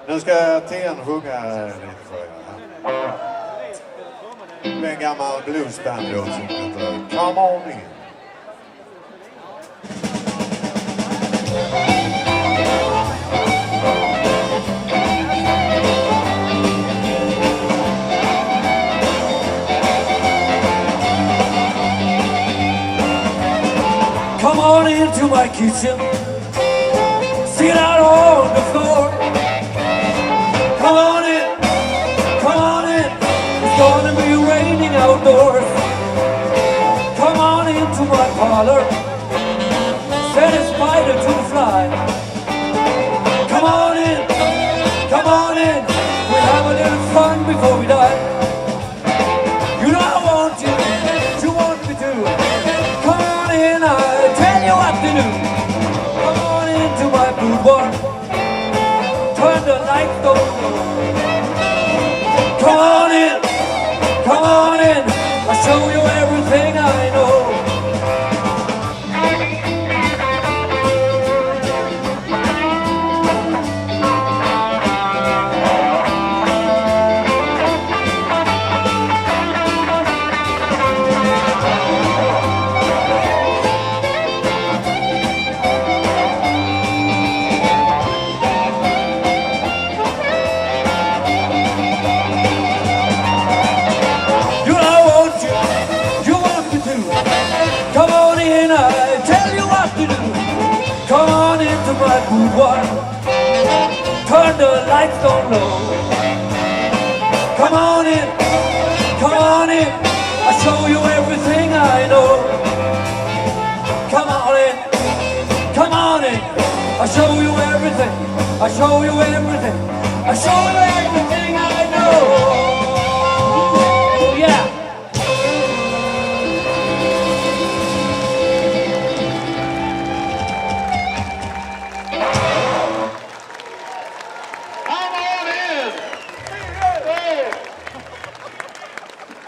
Nu ska Tian sjunga lite för er här. Det är en gammal bluesband då som heter Come On In. Come on into my kitchen, sit out on the floor. Come on in, it's gonna be raining outdoors. Come on into my parlor, set a spider to the fly. Come on in, we'll have a little fun before we die. You know I want you want me to. Come on in, I'll tell you what to do. Come on into my boudoir, turn the lights down low. Come on in, I'll show you everything I know. Come on in, I tell you what to do. Come on into my boudoir, turn the lights down low. Come on in, I'll show you everything I know. Come on in, I'll show you everything, I'll show you everything, I'll show you everything.